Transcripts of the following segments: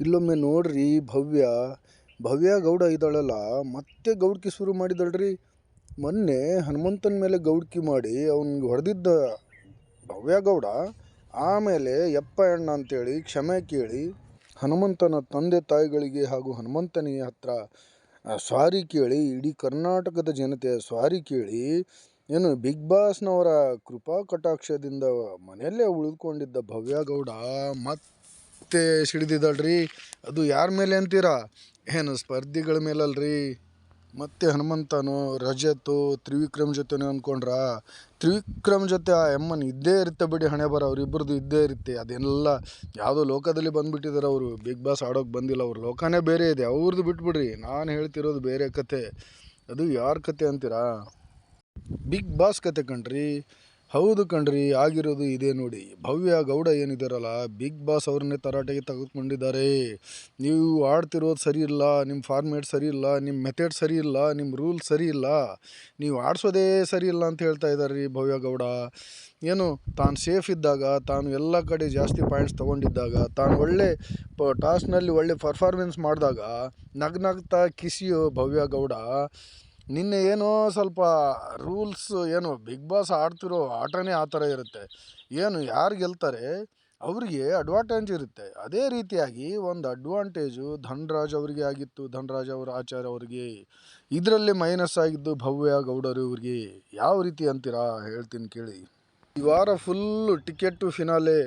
ಇಲ್ಲೊಮ್ಮೆ ನೋಡ್ರಿ ಭವ್ಯ ಗೌಡ ಇದ್ದಾಳಲ್ಲ, ಮತ್ತೆ ಗೌಡ್ಕಿ ಶುರು ಮಾಡಿದಳ್ರಿ. ಮೊನ್ನೆ ಹನುಮಂತನ ಮೇಲೆ ಗೌಡ್ಕಿ ಮಾಡಿ ಅವ್ನಿಗೆ ಹೊಡೆದಿದ್ದ ಭವ್ಯ ಗೌಡ ಆಮೇಲೆ ಯಪ್ಪ ಅಣ್ಣ ಅಂತೇಳಿ ಕ್ಷಮೆ ಕೇಳಿ ಹನುಮಂತನ ತಂದೆ ತಾಯಿಗಳಿಗೆ ಹಾಗೂ ಹನುಮಂತನಿಗೆ ಹತ್ರ ಸ್ವಾರಿ ಕೇಳಿ, ಇಡೀ ಕರ್ನಾಟಕದ ಜನತೆಯ ಸ್ವಾರಿ ಕೇಳಿ, ಏನು ಬಿಗ್ ಬಾಸ್ನವರ ಕೃಪಾ ಕಟಾಕ್ಷದಿಂದ ಮನೆಯಲ್ಲೇ ಉಳಿದುಕೊಂಡಿದ್ದ ಭವ್ಯ ಗೌಡ ಮತ್ತೆ ಸಿಡಿದಿದ್ದಾಳ್ರಿ. ಅದು ಯಾರ ಮೇಲೆ ಅಂತೀರಾ? ಏನು ಸ್ಪರ್ಧಿಗಳ ಮೇಲಲ್ರಿ. ಮತ್ತೆ ಹನುಮಂತನು ರಜತು ತ್ರಿವಿಕ್ರಮ್ ಜೊತೆನೇ ಅಂದ್ಕೊಂಡ್ರ. ತ್ರಿವಿಕ್ರಮ್ ಜೊತೆ ಆ ಎಮ್ಮನ್ ಇದ್ದೇ ಇರುತ್ತೆ ಬಿಡಿ, ಹಣೆ ಬರ ಅವರಿಬ್ಬರದು ಇದ್ದೇ ಇರುತ್ತೆ. ಅದೆಲ್ಲ ಯಾವುದೋ ಲೋಕದಲ್ಲಿ ಬಂದುಬಿಟ್ಟಿದ್ದಾರೆ ಅವರು. ಬಿಗ್ ಬಾಸ್ ಆಡೋಕೆ ಬಂದಿಲ್ಲ, ಅವ್ರ ಲೋಕನೇ ಬೇರೆ ಇದೆ, ಅವ್ರದ್ದು ಬಿಟ್ಬಿಡ್ರಿ. ನಾನು ಹೇಳ್ತಿರೋದು ಬೇರೆ ಕತೆ. ಅದು ಯಾರ ಕತೆ ಅಂತೀರಾ? ಬಿಗ್ ಬಾಸ್ ಕತೆ ಕಣ್ರಿ. ಹೌದು ಕಣ್ರಿ, ಆಗಿರೋದು ಇದೇ ನೋಡಿ. ಭವ್ಯ ಗೌಡ ಏನಿದಾರಲ್ಲ, ಬಿಗ್ ಬಾಸ್ ಅವ್ರನ್ನೇ ತರಾಟೆಗೆ ತೆಗೆದುಕೊಂಡಿದ್ದಾರೆ. ನೀವು ಆಡ್ತಿರೋದು ಸರಿ ಇಲ್ಲ, ನಿಮ್ಮ ಫಾರ್ಮೇಟ್ ಸರಿ ಇಲ್ಲ, ನಿಮ್ಮ ಮೆಥಡ್ ಸರಿ ಇಲ್ಲ, ನಿಮ್ಮ ರೂಲ್ ಸರಿ ಇಲ್ಲ, ನೀವು ಆಡಿಸೋದೇ ಸರಿ ಇಲ್ಲ ಅಂತ ಹೇಳ್ತಾ ಇದ್ದಾರೆ ರೀ ಭವ್ಯ ಗೌಡ. ಏನು ತಾನು ಸೇಫ್ ಇದ್ದಾಗ, ತಾನು ಎಲ್ಲ ಕಡೆ ಜಾಸ್ತಿ ಪಾಯಿಂಟ್ಸ್ ತೊಗೊಂಡಿದ್ದಾಗ, ತಾನು ಒಳ್ಳೆ ಟಾಸ್ಕ್ನಲ್ಲಿ ಒಳ್ಳೆ ಪರ್ಫಾರ್ಮೆನ್ಸ್ ಮಾಡಿದಾಗ ನಗ್ನಗ್ತಾ ಕಿಸಿಯೋ ಭವ್ಯ ಗೌಡ ನಿನ್ನೆ ಏನೋ ಸ್ವಲ್ಪ ರೂಲ್ಸ್, ಏನು ಬಿಗ್ ಬಾಸ್ ಆಡ್ತಿರೋ ಆಟನೇ ಆ ಥರ ಇರುತ್ತೆ. ಏನು ಯಾರು ಗೆಲ್ತಾರೆ ಅವರಿಗೆ ಅಡ್ವಾಂಟೇಜ್ ಇರುತ್ತೆ. ಅದೇ ರೀತಿಯಾಗಿ ಒಂದು ಅಡ್ವಾಂಟೇಜು ಧನ್ರಾಜ್ ಅವರಿಗೆ ಆಗಿತ್ತು, ಧನ್ರಾಜ್ ಅವರ ಆಚಾರ್ಯ ಅವರಿಗೆ. ಇದರಲ್ಲಿ ಮೈನಸ್ ಆಗಿದ್ದು ಭವ್ಯ ಗೌಡರು ಇವ್ರಿಗೆ. ಯಾವ ರೀತಿ ಅಂತೀರಾ ಹೇಳ್ತೀನಿ ಕೇಳಿ. ಈ ವಾರ ಫುಲ್ಲು ಟಿಕೆಟ್ ಟು ಫಿನಾಲೆ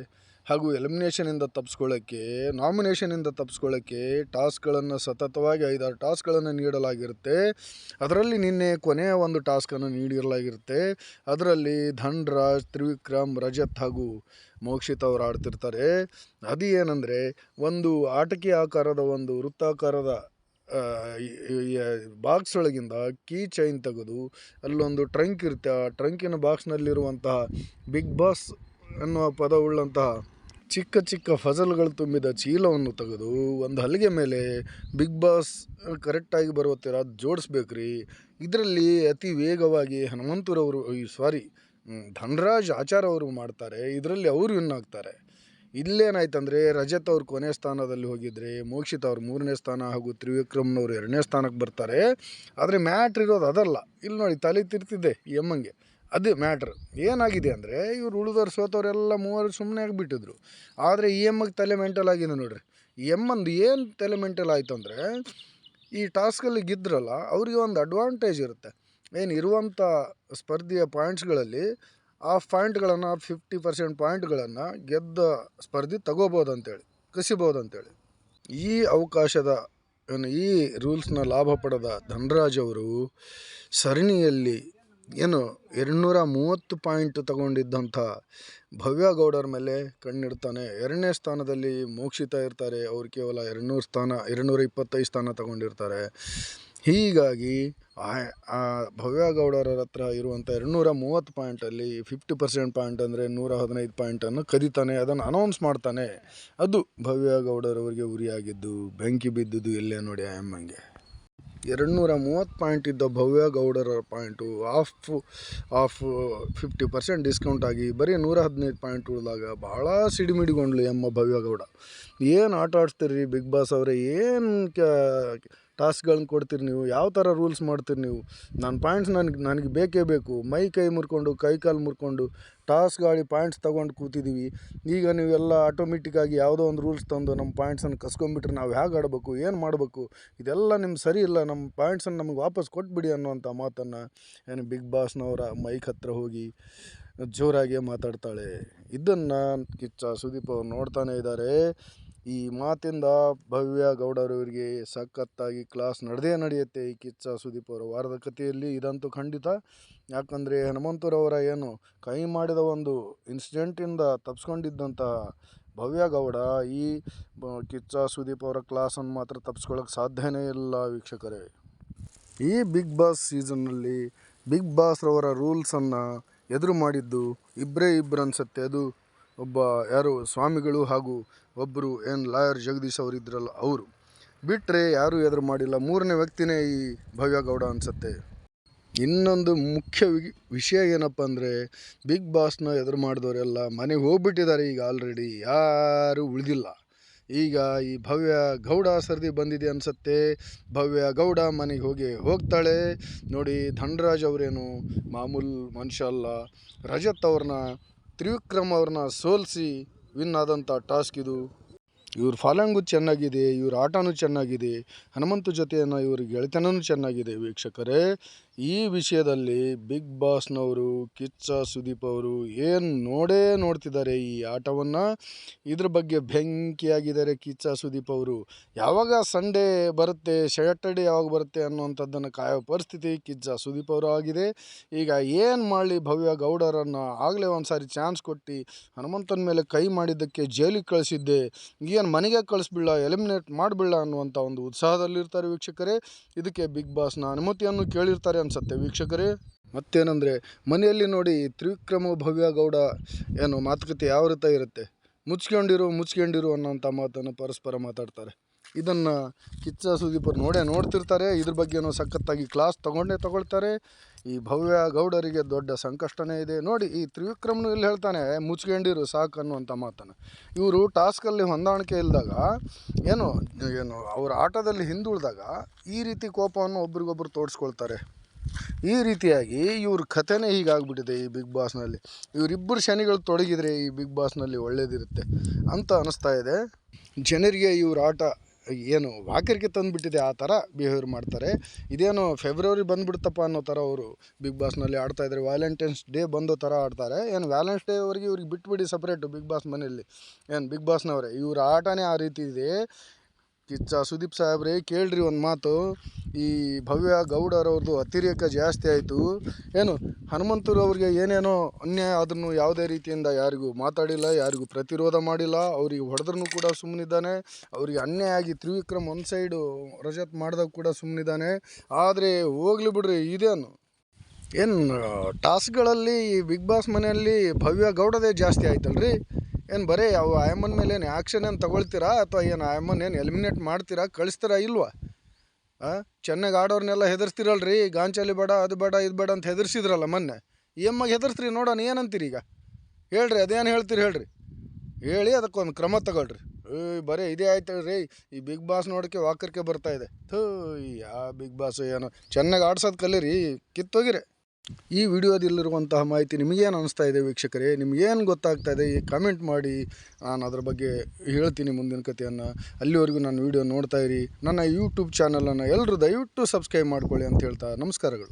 ಹಾಗೂ ಎಲಿಮಿನೇಷನಿಂದ ತಪ್ಪಿಸ್ಕೊಳ್ಳೋಕ್ಕೆ, ನಾಮಿನೇಷನಿಂದ ತಪ್ಪಿಸ್ಕೊಳ್ಳೋಕ್ಕೆ ಟಾಸ್ಕ್ಗಳನ್ನು ಸತತವಾಗಿ 5-6 ಟಾಸ್ಕ್ಗಳನ್ನು ನೀಡಲಾಗಿರುತ್ತೆ. ಅದರಲ್ಲಿ ನಿನ್ನೆ ಕೊನೆಯ ಒಂದು ಟಾಸ್ಕನ್ನು ನೀಡಿರಲಾಗಿರುತ್ತೆ. ಅದರಲ್ಲಿ ಧನ್ರಾಜ್, ತ್ರಿವಿಕ್ರಮ್, ರಜತ್ ಹಾಗೂ ಮೋಕ್ಷಿತ್ ಅವರು ಆಡ್ತಿರ್ತಾರೆ. ಅದು ಏನಂದರೆ, ಒಂದು ಆಟಿಕೆ ಆಕಾರದ ಒಂದು ವೃತ್ತಾಕಾರದ ಬಾಕ್ಸ್ ಒಳಗಿಂದ ಕೀ ಚೈನ್ ತೆಗೆದು ಅಲ್ಲೊಂದು ಟ್ರಂಕ್ ಇರುತ್ತೆ. ಆ ಟ್ರಂಕಿನ ಬಾಕ್ಸ್ನಲ್ಲಿರುವಂತಹ ಬಿಗ್ ಬಾಸ್ ಅನ್ನುವ ಪದವುಳ್ಳಂತಹ ಚಿಕ್ಕ ಚಿಕ್ಕ ಫಜಲ್ಗಳು ತುಂಬಿದ ಚೀಲವನ್ನು ತೆಗೆದು ಒಂದು ಹಲಿಗೆ ಮೇಲೆ ಬಿಗ್ ಬಾಸ್ ಕರೆಕ್ಟಾಗಿ ಬರೋ ಥರ ಜೋಡಿಸ್ಬೇಕ್ರಿ. ಇದರಲ್ಲಿ ಅತಿ ವೇಗವಾಗಿ ಹನುಮಂತರವರು, ಧನ್ರಾಜ್ ಆಚಾರ್ ಅವರು ಮಾಡ್ತಾರೆ. ಇದರಲ್ಲಿ ಅವರು ವಿನ್ ಆಗ್ತಾರೆ. ಇಲ್ಲೇನಾಯ್ತಂದರೆ, ರಜತ್ ಅವ್ರು ಕೊನೆ ಸ್ಥಾನದಲ್ಲಿ ಹೋಗಿದ್ರೆ, ಮೋಕ್ಷಿತ್ ಅವ್ರು 3ನೇ ಸ್ಥಾನ ಹಾಗೂ ತ್ರಿವಿಕ್ರಮ್ನವ್ರು 2ನೇ ಸ್ಥಾನಕ್ಕೆ ಬರ್ತಾರೆ. ಆದರೆ ಮ್ಯಾಟ್ರ್ ಇರೋದು ಅದಲ್ಲ. ಇಲ್ಲಿ ನೋಡಿ, ತಲೆ ತಿರ್ತಿದ್ದೆ ಈ ಎಮ್ಮಂಗೆ. ಅದು ಮ್ಯಾಟ್ರ್ ಏನಾಗಿದೆ ಅಂದರೆ, ಇವ್ರು ಉಳಿದವ್ರು ಸೋತವರೆಲ್ಲ 3 ಸುಮ್ಮನೆ ಆಗಿಬಿಟ್ಟಿದ್ರು. ಆದರೆ ಈ ಎಮ್ಮಗೆ ತಲೆ ಮೆಂಟಲ್ ಆಗಿದೆ ನೋಡ್ರಿ. ಈ ಎಮ್ಮಂದು ಏನು ತಲೆ ಮೆಂಟಲ್ ಆಯಿತು ಅಂದರೆ, ಈ ಟಾಸ್ಕಲ್ಲಿ ಗೆದ್ರಲ್ಲ ಅವರಿಗೆ ಒಂದು ಅಡ್ವಾಂಟೇಜ್ ಇರುತ್ತೆ. ಏನು ಇರುವಂಥ ಸ್ಪರ್ಧೆಯ ಪಾಯಿಂಟ್ಸ್ಗಳಲ್ಲಿ ಆ ಪಾಯಿಂಟ್ಗಳನ್ನು 50% ಪಾಯಿಂಟ್ಗಳನ್ನು ಗೆದ್ದ ಸ್ಪರ್ಧಿ ತಗೋಬೋದಂತೇಳಿ, ಕಸಿಬೋದಂತೇಳಿ. ಈ ಅವಕಾಶದ ಈ ರೂಲ್ಸ್ನ ಲಾಭ ಪಡೆದ ಧನ್ರಾಜ್ ಅವರು ಸರಣಿಯಲ್ಲಿ 230 ಪಾಯಿಂಟ್ ತಗೊಂಡಿದ್ದಂಥ ಭವ್ಯ ಗೌಡರ ಮೇಲೆ ಕಣ್ಣಿಡ್ತಾನೆ. 2ನೇ ಸ್ಥಾನದಲ್ಲಿ ಮೋಕ್ಷಿತ ಇರ್ತಾರೆ. ಅವ್ರು ಕೇವಲ 225 ಸ್ಥಾನ ತಗೊಂಡಿರ್ತಾರೆ. ಹೀಗಾಗಿ ಆ ಭವ್ಯ ಗೌಡರ ಹತ್ರ ಇರುವಂಥ 230 ಪಾಯಿಂಟಲ್ಲಿ 50% ಪಾಯಿಂಟ್ ಅಂದರೆ 115 ಪಾಯಿಂಟನ್ನು ಕದೀತಾನೆ. ಅದನ್ನು ಅನೌನ್ಸ್ ಮಾಡ್ತಾನೆ. ಅದು ಭವ್ಯ ಗೌಡರವರಿಗೆ ಉರಿಯಾಗಿದ್ದು, ಬೆಂಕಿ ಬಿದ್ದುದು ಇಲ್ಲೇ ನೋಡಿ ಆ ಎಮ್ಮಂಗೆ. 230 ಪಾಯಿಂಟ್ ಇದ್ದ ಭವ್ಯ ಗೌಡರ ಪಾಯಿಂಟು ಆಫ್ 50% ಡಿಸ್ಕೌಂಟ್ ಆಗಿ ಬರೀ 115 ಪಾಯಿಂಟ್ ಉಳಿದಾಗ ಭಾಳ ಸಿಡಿಮಿಡಿಗೊಂಡ್ಲು ಎಮ್ಮ ಭವ್ಯ ಗೌಡ. ಏನು ಆಟ ಆಡಿಸ್ತೀರಿ ಬಿಗ್ ಬಾಸ್ ಅವರೇ? ಏನು ಟಾಸ್ಕ್ಗಳನ್ನ ಕೊಡ್ತೀರಿ ನೀವು? ಯಾವ ಥರ ರೂಲ್ಸ್ ಮಾಡ್ತೀರಿ ನೀವು? ನನ್ನ ಪಾಯಿಂಟ್ಸ್ ನನಗೆ ಬೇಕೇ ಬೇಕು. ಕೈ ಮುರ್ಕೊಂಡು, ಕೈ ಕಾಲು ಮುರ್ಕೊಂಡು ಟಾಸ್ಕ್ ಆಡಿ ಪಾಯಿಂಟ್ಸ್ ತೊಗೊಂಡು ಕೂತಿದ್ದೀವಿ. ಈಗ ನೀವೆಲ್ಲ ಆಟೋಮೆಟಿಕ್ಕಾಗಿ ಯಾವುದೋ ಒಂದು ರೂಲ್ಸ್ ತಂದು ನಮ್ಮ ಪಾಯಿಂಟ್ಸನ್ನು ಕಸ್ಕೊಂಡ್ಬಿಟ್ರೆ ನಾವು ಹೇಗೆ ಆಡಬೇಕು, ಏನು ಮಾಡಬೇಕು? ಇದೆಲ್ಲ ನಿಮ್ಗೆ ಸರಿ ಇಲ್ಲ. ನಮ್ಮ ಪಾಯಿಂಟ್ಸನ್ನು ನಮಗೆ ವಾಪಸ್ ಕೊಟ್ಬಿಡಿ ಅನ್ನುವಂಥ ಮಾತನ್ನು ಬಿಗ್ ಬಾಸ್ನವರ ಮೈಕ್ ಹತ್ರ ಹೋಗಿ ಜೋರಾಗಿ ಮಾತಾಡ್ತಾಳೆ. ಇದನ್ನು ಕಿಚ್ಚ ಸುದೀಪ್ ಅವರು ನೋಡ್ತಾನೆ ಇದ್ದಾರೆ. ಈ ಮಾತಿಂದ ಭವ್ಯ ಗೌಡರವರಿಗೆ ಸಖತ್ತಾಗಿ ಕ್ಲಾಸ್ ನಡೆಯುತ್ತೆ ಈ ಕಿಚ್ಚ ಸುದೀಪ್ ಅವರ ವಾರದ ಕಥೆಯಲ್ಲಿ. ಇದಂತೂ ಖಂಡಿತ. ಯಾಕಂದರೆ ಹನುಮಂತರವರ ಏನು ಕೈ ಮಾಡಿದ ಒಂದು ಇನ್ಸಿಡೆಂಟಿಂದ ತಪ್ಪಿಸ್ಕೊಂಡಿದ್ದಂಥ ಭವ್ಯ ಗೌಡ ಈ ಕಿಚ್ಚ ಸುದೀಪ್ ಅವರ ಕ್ಲಾಸನ್ನು ಮಾತ್ರ ತಪ್ಪಿಸ್ಕೊಳ್ಳೋಕೆ ಸಾಧ್ಯನೇ ಇಲ್ಲ ವೀಕ್ಷಕರೇ. ಈ ಬಿಗ್ ಬಾಸ್ ಸೀಸನ್ನಲ್ಲಿ ಬಿಗ್ ಬಾಸ್ರವರ ರೂಲ್ಸನ್ನು ಎದುರು ಮಾಡಿದ್ದು ಇಬ್ಬರು ಅನಿಸುತ್ತೆ. ಅದು ಒಬ್ಬ ಸ್ವಾಮಿಗಳು ಹಾಗೂ ಒಬ್ಬರು ಲಾಯರ್ ಜಗದೀಶ್ ಅವರು ಇದ್ರಲ್ಲ, ಅವರು ಬಿಟ್ಟರೆ ಯಾರೂ ಎದುರು ಮಾಡಿಲ್ಲ. 3ನೇ ವ್ಯಕ್ತಿನೇ ಈ ಭವ್ಯ ಗೌಡ ಅನಿಸುತ್ತೆ. ಇನ್ನೊಂದು ಮುಖ್ಯ ವಿಷಯ ಏನಪ್ಪ ಅಂದರೆ, ಬಿಗ್ ಬಾಸ್ನ ಎದುರು ಮಾಡಿದವರೆಲ್ಲ ಮನೆಗೆ ಹೋಗ್ಬಿಟ್ಟಿದ್ದಾರೆ ಈಗ ಆಲ್ರೆಡಿ. ಯಾರೂ ಉಳಿದಿಲ್ಲ. ಈಗ ಈ ಭವ್ಯ ಗೌಡ ಸರದಿ ಬಂದಿದೆ ಅನಿಸುತ್ತೆ. ಭವ್ಯ ಗೌಡ ಮನೆಗೆ ಹೋಗ್ತಾಳೆ ನೋಡಿ. ಧನರಾಜ್ ಅವರೇನು ಮಾಮೂಲು ಮನುಷ್ಯ ಅಲ್ಲ. ರಜತ್ ಅವ್ರನ್ನ, ತ್ರಿವಿಕ್ರಮ್ ಅವ್ರನ್ನ ಸೋಲಿಸಿ ವಿನ್ ಆದಂಥ ಟಾಸ್ಕ್ ಇದು. ಇವ್ರ ಫಾಲೋಯಿಂಗು ಚೆನ್ನಾಗಿದೆ, ಇವ್ರ ಆಟನೂ ಚೆನ್ನಾಗಿದೆ, ಹನುಮಂತು ಜೊತೆಯನ್ನು ಇವ್ರ ಗೆಳೆತನೂ ಚೆನ್ನಾಗಿದೆ ವೀಕ್ಷಕರೇ. ಈ ವಿಷಯದಲ್ಲಿ ಬಿಗ್ ಬಾಸ್ನವರು ಕಿಚ್ಚ ಸುದೀಪ್ ಅವರು ಏನು ನೋಡ್ತಿದ್ದಾರೆ ಈ ಆಟವನ್ನು. ಇದ್ರ ಬಗ್ಗೆ ಬೆಂಕಿಯಾಗಿದ್ದಾರೆ ಕಿಚ್ಚ ಸುದೀಪ್ ಅವರು. ಯಾವಾಗ ಸಂಡೇ ಬರುತ್ತೆ, ಸ್ಯಾಟರ್ಡೇ ಯಾವಾಗ ಬರುತ್ತೆ ಅನ್ನುವಂಥದ್ದನ್ನು ಕಾಯೋ ಪರಿಸ್ಥಿತಿ ಕಿಚ್ಚ ಸುದೀಪ್ ಅವರು ಆಗಿದೆ. ಈಗ ಏನು ಮಾಡಲಿ, ಭವ್ಯ ಗೌಡರನ್ನು ಆಗಲೇ ಒಂದು ಸಾರಿ ಚಾನ್ಸ್ ಕೊಟ್ಟು ಹನುಮಂತನ ಮೇಲೆ ಕೈ ಮಾಡಿದ್ದಕ್ಕೆ ಜೈಲಿಗೆ ಕಳಿಸಿದ್ದೆ, ಏನು ಮನೆಗೆ ಕಳಿಸ್ಬಿಡ, ಎಲಿಮಿನೇಟ್ ಮಾಡಿಬಿಡ ಅನ್ನುವಂಥ ಒಂದು ಉತ್ಸಾಹದಲ್ಲಿರ್ತಾರೆ ವೀಕ್ಷಕರೇ. ಇದಕ್ಕೆ ಬಿಗ್ ಬಾಸ್ನ ಅನುಮತಿಯನ್ನು ಕೇಳಿರ್ತಾರೆ ಅನಿಸುತ್ತೆ ವೀಕ್ಷಕರೇ. ಮತ್ತೇನೆಂದರೆ ಮನೆಯಲ್ಲಿ ನೋಡಿ ತ್ರಿವಿಕ್ರಮ ಭವ್ಯ ಗೌಡ ಏನು ಮಾತುಕತೆ ಯಾವ ರೀತಿ ಇರುತ್ತೆ, ಮುಚ್ಕೊಂಡಿರು ಅನ್ನೋಂಥ ಮಾತನ್ನು ಪರಸ್ಪರ ಮಾತಾಡ್ತಾರೆ. ಇದನ್ನು ಕಿಚ್ಚ ಸುದೀಪರು ನೋಡ್ತಿರ್ತಾರೆ. ಇದ್ರ ಬಗ್ಗೆನೂ ಸಖತ್ತಾಗಿ ಕ್ಲಾಸ್ ತಗೊಳ್ತಾರೆ. ಈ ಭವ್ಯ ಗೌಡರಿಗೆ ದೊಡ್ಡ ಸಂಕಷ್ಟನೇ ಇದೆ ನೋಡಿ. ಈ ತ್ರಿವಿಕ್ರಮ್ನು ಇಲ್ಲಿ ಹೇಳ್ತಾನೆ ಮುಚ್ಕೊಂಡಿರು ಸಾಕು ಅನ್ನುವಂಥ ಮಾತನ್ನು. ಇವರು ಟಾಸ್ಕಲ್ಲಿ ಹೊಂದಾಣಿಕೆ ಇಲ್ಲದಾಗ ಏನು ಅವ್ರ ಆಟದಲ್ಲಿ ಹಿಂದುಳಿದಾಗ ಈ ರೀತಿ ಕೋಪವನ್ನು ಒಬ್ರಿಗೊಬ್ರು ತೋರಿಸ್ಕೊಳ್ತಾರೆ. ಈ ರೀತಿಯಾಗಿ ಇವ್ರ ಕಥೆನೇ ಹೀಗಾಗ್ಬಿಟ್ಟಿದೆ ಈ ಬಿಗ್ ಬಾಸ್ನಲ್ಲಿ. ಇವರಿಬ್ಬರು ಶನಿಗಳು ತೊಡಗಿದರೆ ಈ ಬಿಗ್ ಬಾಸ್ನಲ್ಲಿ ಒಳ್ಳೇದಿರುತ್ತೆ ಅಂತ ಅನ್ನಿಸ್ತಾ ಇದೆ ಜನರಿಗೆ. ಇವ್ರ ಆಟ ಏನು ವಾಕರಿಕೆ ತಂದುಬಿಟ್ಟಿದೆ, ಆ ಥರ ಬಿಹೇವಿಯರ್ ಮಾಡ್ತಾರೆ. ಇದೇನು ಫೆಬ್ರವರಿ ಬಂದುಬಿಡ್ತಪ್ಪ ಅನ್ನೋ ಥರ ಅವರು ಬಿಗ್ ಬಾಸ್ನಲ್ಲಿ ಆಡ್ತಾಯಿದ್ದಾರೆ. ವ್ಯಾಲೆಂಟೈನ್ಸ್ ಡೇ ಬಂದೋ ಥರ ಆಡ್ತಾರೆ. ಏನು ವ್ಯಾಲೆಂಟೈನ್ಸ್ ಡೇವರೆಗೆ ಇವ್ರಿಗೆ ಬಿಟ್ಬಿಡಿ ಸಪ್ರೇಟು ಬಿಗ್ ಬಾಸ್ ಮನೆಯಲ್ಲಿ. ಏನು ಬಿಗ್ ಬಾಸ್ನವರೇ ಇವ್ರ ಆಟನೇ ಆ ರೀತಿ ಇದೆ. ಕಿಚ್ಚ ಸುದೀಪ್ ಸಾಹೇಬ್ರೆ ಕೇಳ್ರಿ ಒಂದು ಮಾತು, ಈ ಭವ್ಯ ಗೌಡರವ್ರದ್ದು ಅತಿರೇಕ ಜಾಸ್ತಿ ಆಯಿತು. ಏನು ಹನುಮಂತರವ್ರಿಗೆ ಏನೇನೋ ಅನ್ಯಾಯ ಆದ್ರೂ ಯಾವುದೇ ರೀತಿಯಿಂದ ಯಾರಿಗೂ ಮಾತಾಡಿಲ್ಲ, ಯಾರಿಗೂ ಪ್ರತಿರೋಧ ಮಾಡಿಲ್ಲ. ಅವ್ರಿಗೆ ಹೊಡೆದ್ರೂ ಕೂಡ ಸುಮ್ಮನಿದ್ದಾನೆ. ಅವರಿಗೆ ಅನ್ಯಾಯ ಆಗಿ ತ್ರಿವಿಕ್ರಮ್ ಒಂದು ಸೈಡು ರಜತ್ ಮಾಡಿದಾಗ ಕೂಡ ಸುಮ್ಮನಿದ್ದಾನೆ. ಆದರೆ ಹೋಗ್ಲಿ ಬಿಡ್ರಿ, ಇದೇನು ಟಾಸ್ಕ್ಗಳಲ್ಲಿ ಬಿಗ್ ಬಾಸ್ ಮನೆಯಲ್ಲಿ ಭವ್ಯ ಗೌಡದೇ ಜಾಸ್ತಿ ಆಯ್ತಲ್ರಿ. ಏನು ಬರೀ ಅವು ಆಯಮ್ಮನ ಮೇಲೆ ಏನು ಆ್ಯಕ್ಷನ್ ಏನು ತಗೊಳ್ತೀರಾ, ಅಥವಾ ಏನು ಆಯಮ್ಮನ ಏನು ಎಲಿಮಿನೇಟ್ ಮಾಡ್ತೀರಾ, ಕಳಿಸ್ತೀರಾ ಇಲ್ವಾ? ಚೆನ್ನಾಗಿ ಆಡೋರ್ನೆಲ್ಲ ಹೆದರ್ಸ್ತಿರಲ್ರಿ. ಗಾಂಚಲಿ ಬೇಡ, ಅದು ಬೇಡ, ಇದು ಬೇಡ ಅಂತ ಹೆದರ್ಸಿದ್ರಲ್ಲ ಮೊನ್ನೆ. ಎಮ್ಮಗೆ ಹೆದರ್ಸ್ರಿ ನೋಡೋಣ, ಏನಂತೀರಿ ಈಗ ಹೇಳ್ರಿ. ಅದೇನು ಹೇಳ್ತೀರಿ ಹೇಳ್ರಿ, ಹೇಳಿ ಅದಕ್ಕೊಂದು ಕ್ರಮ ತಗೊಳ್ರಿ. ಬರೀ ಇದೇ ಆಯ್ತಲ್ರಿ ಈ ಬಿಗ್ ಬಾಸ್ ನೋಡೋಕ್ಕೆ ವಾಕರಿಕೆ ಬರ್ತಾಯಿದೆ. ಯಾ ಬಿಗ್ ಬಾಸ್ ಏನೋ ಚೆನ್ನಾಗಿ ಆಡ್ಸೋದು ಕಲೀರಿ, ಕಿತ್ತೋಗಿರಿ. ಈ ವಿಡಿಯೋದಲ್ಲಿರುವಂತಹ ಮಾಹಿತಿ ನಿಮಗೇನು ಅನಿಸ್ತಾ ಇದೆ ವೀಕ್ಷಕರೇ? ನಿಮಗೇನು ಗೊತ್ತಾಗ್ತಾ ಇದೆ ಕಾಮೆಂಟ್ ಮಾಡಿ. ನಾನು ಅದ್ರ ಬಗ್ಗೆ ಹೇಳ್ತೀನಿ ಮುಂದಿನ ಕಥೆಯನ್ನು. ಅಲ್ಲಿವರೆಗೂ ನನ್ನ ವಿಡಿಯೋ ನೋಡ್ತಾಯಿರಿ. ನನ್ನ ಯೂಟ್ಯೂಬ್ ಚಾನಲನ್ನು ಎಲ್ಲರೂ ದಯವಿಟ್ಟು ಸಬ್ಸ್ಕ್ರೈಬ್ ಮಾಡ್ಕೊಳ್ಳಿ ಅಂತ ಹೇಳ್ತಾ ನಮಸ್ಕಾರಗಳು.